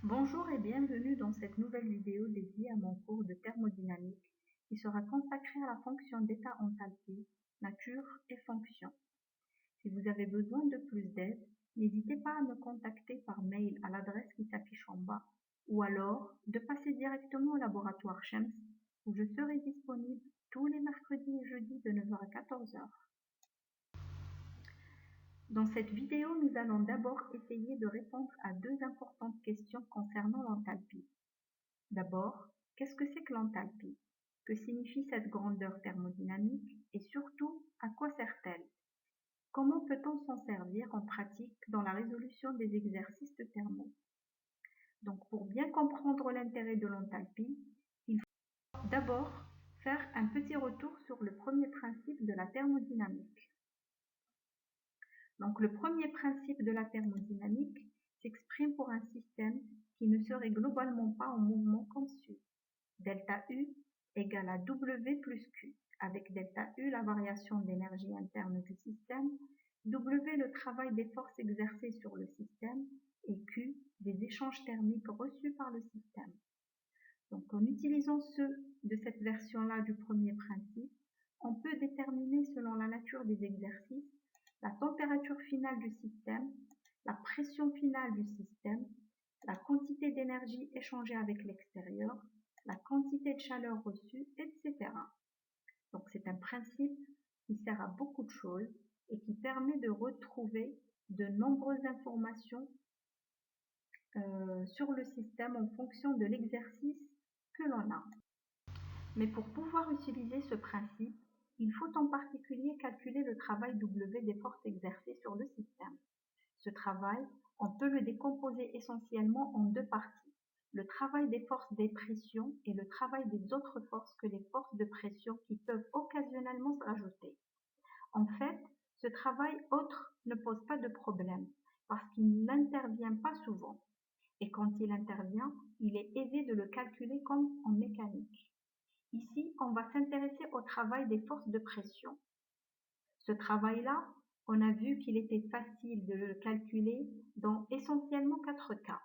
Bonjour et bienvenue dans cette nouvelle vidéo dédiée à mon cours de thermodynamique qui sera consacré à la fonction d'état enthalpie, nature et fonction. Si vous avez besoin de plus d'aide, n'hésitez pas à me contacter par mail à l'adresse qui s'affiche en bas ou alors de passer directement au laboratoire Shems où je serai disponible tous les mercredis et jeudis de 9 h à 14 h. Dans cette vidéo, nous allons d'abord essayer de répondre à deux importantes questions concernant l'enthalpie. D'abord, qu'est-ce que c'est que l'enthalpie? Que signifie cette grandeur thermodynamique? Et surtout, à quoi sert-elle? Comment peut-on s'en servir en pratique dans la résolution des exercices thermaux? Donc, pour bien comprendre l'intérêt de l'enthalpie, il faut d'abord faire un petit retour sur le premier principe de la thermodynamique. Donc, le premier principe de la thermodynamique s'exprime pour un système qui ne serait globalement pas en mouvement comme suit. Delta U égale à W plus Q, avec delta U la variation d'énergie interne du système, W le travail des forces exercées sur le système et Q des échanges thermiques reçus par le système. Donc en utilisant ceux de cette version-là du premier principe, on peut déterminer selon la nature des exercices la température finale du système, la pression finale du système, la quantité d'énergie échangée avec l'extérieur, la quantité de chaleur reçue, etc. Donc c'est un principe qui sert à beaucoup de choses et qui permet de retrouver de nombreuses informations sur le système en fonction de l'exercice que l'on a. Mais pour pouvoir utiliser ce principe, il faut en particulier calculer le travail W des forces exercées sur le système. Ce travail, on peut le décomposer essentiellement en deux parties. Le travail des forces des pressions et le travail des autres forces que les forces de pression qui peuvent occasionnellement se rajouter. En fait, ce travail autre ne pose pas de problème parce qu'il n'intervient pas souvent. Et quand il intervient, il est aisé de le calculer comme en mécanique. Ici, on va s'intéresser au travail des forces de pression. Ce travail-là, on a vu qu'il était facile de le calculer dans essentiellement 4 cas.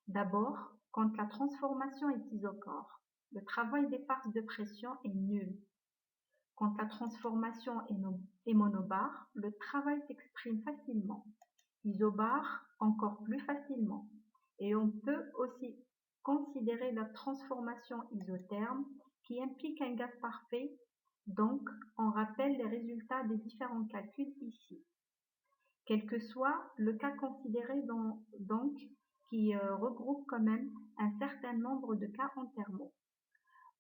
D'abord, quand la transformation est isochore, le travail des forces de pression est nul. Quand la transformation est monobar, le travail s'exprime facilement. Isobar, encore plus facilement. Et on peut aussi considérer la transformation isotherme qui implique un gaz parfait. Donc, on rappelle les résultats des différents calculs ici. Quel que soit le cas considéré donc, qui regroupe quand même un certain nombre de cas en thermo.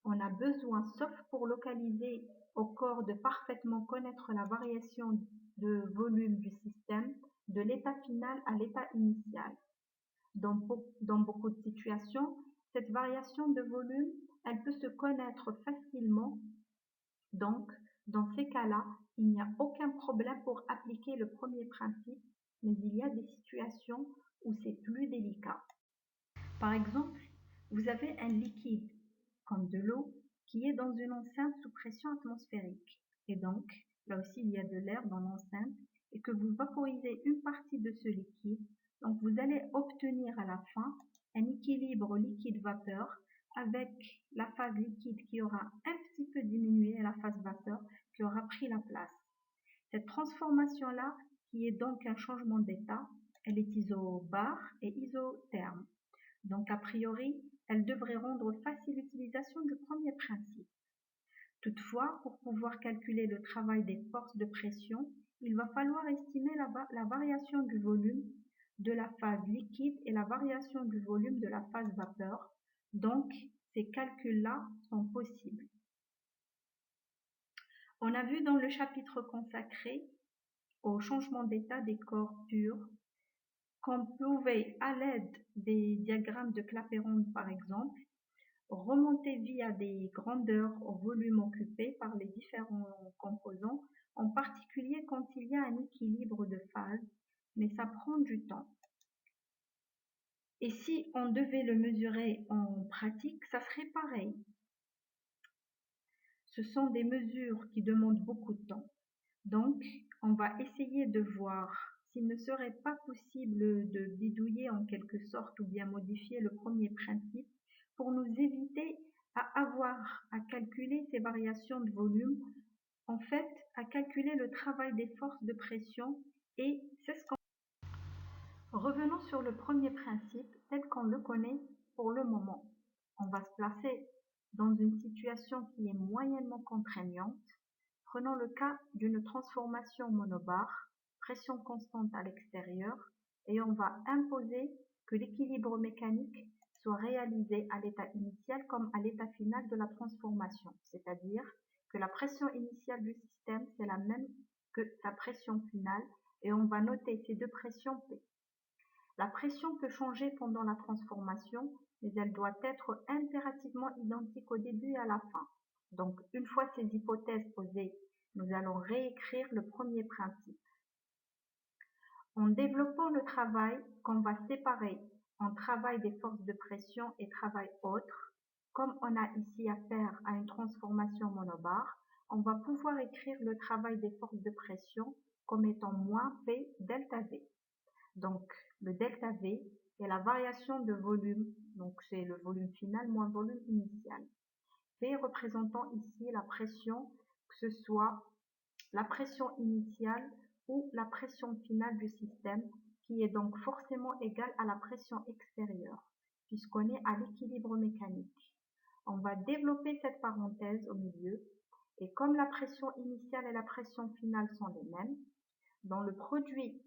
On a besoin, sauf pour localiser au corps de parfaitement connaître la variation de volume du système, de l'état final à l'état initial. Dans beaucoup de situations, cette variation de volume, elle peut se connaître facilement. Donc, dans ces cas-là, il n'y a aucun problème pour appliquer le premier principe, mais il y a des situations où c'est plus délicat. Par exemple, vous avez un liquide, comme de l'eau, qui est dans une enceinte sous pression atmosphérique. Et donc, là aussi, il y a de l'air dans l'enceinte et que vous vaporisez une partie de ce liquide. Donc, vous allez obtenir à la fin un équilibre liquide-vapeur avec la phase liquide qui aura un petit peu diminué et la phase vapeur qui aura pris la place. Cette transformation-là, qui est donc un changement d'état, elle est isobare et isotherme. Donc, a priori, elle devrait rendre facile l'utilisation du premier principe. Toutefois, pour pouvoir calculer le travail des forces de pression, il va falloir estimer la variation du volume de la phase liquide et la variation du volume de la phase vapeur. Donc, ces calculs-là sont possibles. On a vu dans le chapitre consacré au changement d'état des corps purs qu'on pouvait, à l'aide des diagrammes de Clapeyron par exemple, remonter via des grandeurs au volume occupé par les différents composants, en particulier quand il y a un équilibre de phase, mais ça prend du temps. Et si on devait le mesurer en pratique, ça serait pareil. Ce sont des mesures qui demandent beaucoup de temps. Donc, on va essayer de voir s'il ne serait pas possible de bidouiller en quelque sorte ou bien modifier le premier principe pour nous éviter à avoir à calculer ces variations de volume, en fait, à calculer le travail des forces de pression et c'est ce qu'on... Revenons sur le premier principe tel qu'on le connaît pour le moment. On va se placer dans une situation qui est moyennement contraignante. Prenons le cas d'une transformation monobar, pression constante à l'extérieur, et on va imposer que l'équilibre mécanique soit réalisé à l'état initial comme à l'état final de la transformation, c'est-à-dire que la pression initiale du système, c'est la même que sa pression finale, et on va noter ces deux pressions P. La pression peut changer pendant la transformation, mais elle doit être impérativement identique au début et à la fin. Donc, une fois ces hypothèses posées, nous allons réécrire le premier principe. En développant le travail qu'on va séparer en travail des forces de pression et travail autre, comme on a ici affaire à une transformation monobar, on va pouvoir écrire le travail des forces de pression comme étant moins P delta V. Donc, le delta V est la variation de volume, donc c'est le volume final moins volume initial. V représentant ici la pression, que ce soit la pression initiale ou la pression finale du système, qui est donc forcément égale à la pression extérieure, puisqu'on est à l'équilibre mécanique. On va développer cette parenthèse au milieu, et comme la pression initiale et la pression finale sont les mêmes, dans le produit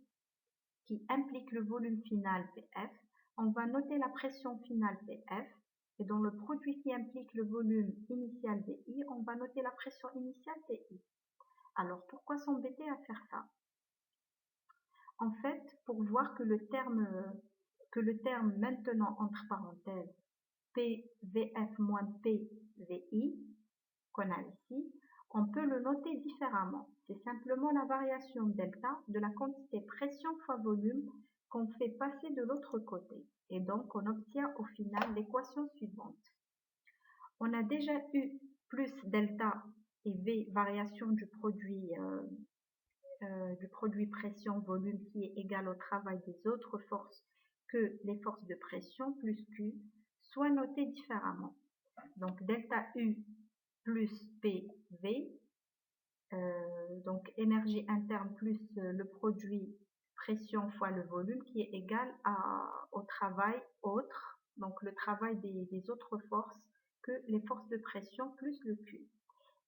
qui implique le volume final PF, on va noter la pression finale PF, et dans le produit qui implique le volume initial VI, on va noter la pression initiale TI. Alors, pourquoi s'embêter à faire ça? En fait, pour voir que le terme maintenant entre parenthèses PVF moins PVI qu'on a ici, on peut le noter différemment. C'est simplement la variation delta de la quantité pression fois volume qu'on fait passer de l'autre côté. Et donc, on obtient au final l'équation suivante. On a déjà eu plus delta et V, variation du produit pression-volume qui est égal au travail des autres forces que les forces de pression plus Q, soit noté différemment. Donc, delta U plus PV, donc énergie interne plus le produit pression fois le volume qui est égal au travail autre, donc le travail des autres forces que les forces de pression plus le Q.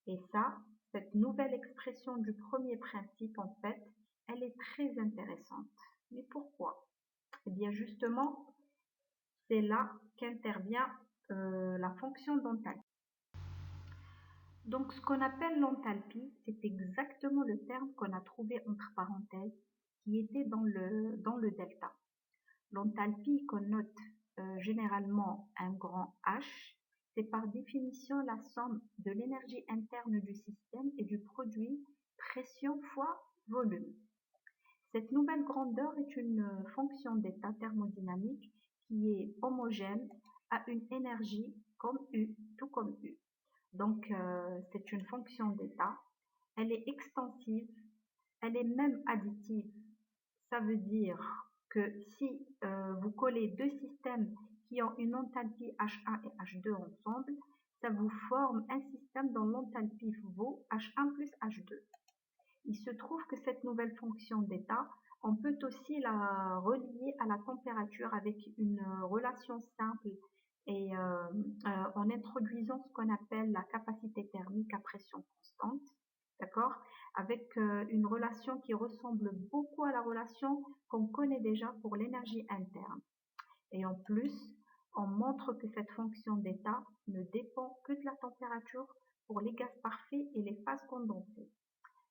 Et ça, cette nouvelle expression du premier principe, en fait, elle est très intéressante. Mais pourquoi? Eh bien, justement, c'est là qu'intervient la fonction d'enthalpie. Donc, ce qu'on appelle l'enthalpie, c'est exactement le terme qu'on a trouvé entre parenthèses, qui était dans le delta. L'enthalpie qu'on note généralement un grand H, c'est par définition la somme de l'énergie interne du système et du produit pression fois volume. Cette nouvelle grandeur est une fonction d'état thermodynamique qui est homogène à une énergie comme U, tout comme U. Donc, c'est une fonction d'état. Elle est extensive, elle est même additive. Ça veut dire que si vous collez deux systèmes qui ont une enthalpie H1 et H2 ensemble, ça vous forme un système dont l'enthalpie vaut H1 plus H2. Il se trouve que cette nouvelle fonction d'état, on peut aussi la relier à la température avec une relation simple et en introduisant ce qu'on appelle la capacité thermique à pression constante, d'accord, avec une relation qui ressemble beaucoup à la relation qu'on connaît déjà pour l'énergie interne. Et en plus, on montre que cette fonction d'état ne dépend que de la température pour les gaz parfaits et les phases condensées,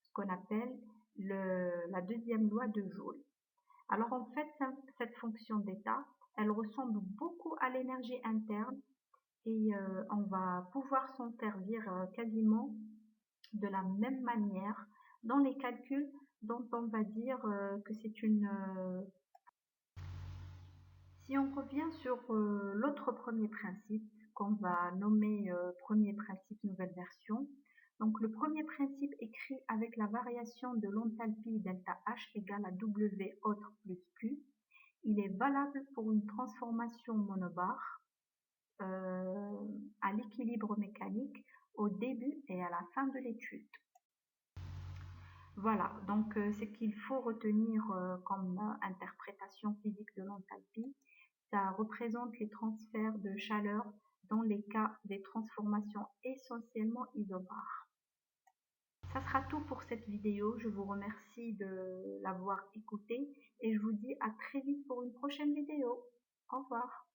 ce qu'on appelle la deuxième loi de Joule. Alors en fait, cette fonction d'état, elle ressemble beaucoup à l'énergie interne et on va pouvoir s'en servir quasiment de la même manière dans les calculs dont on va dire que c'est une... Si on revient sur l'autre premier principe qu'on va nommer premier principe nouvelle version, Donc le premier principe écrit avec la variation de l'enthalpie delta H égale à W autre plus Q, il est valable pour une transformation monobar à l'équilibre mécanique au début et à la fin de l'étude. Voilà, donc ce qu'il faut retenir comme interprétation physique de l'enthalpie, ça représente les transferts de chaleur dans les cas des transformations essentiellement isobares. Ça sera tout pour cette vidéo, je vous remercie de l'avoir écoutée et je vous dis à très vite pour une prochaine vidéo. Au revoir.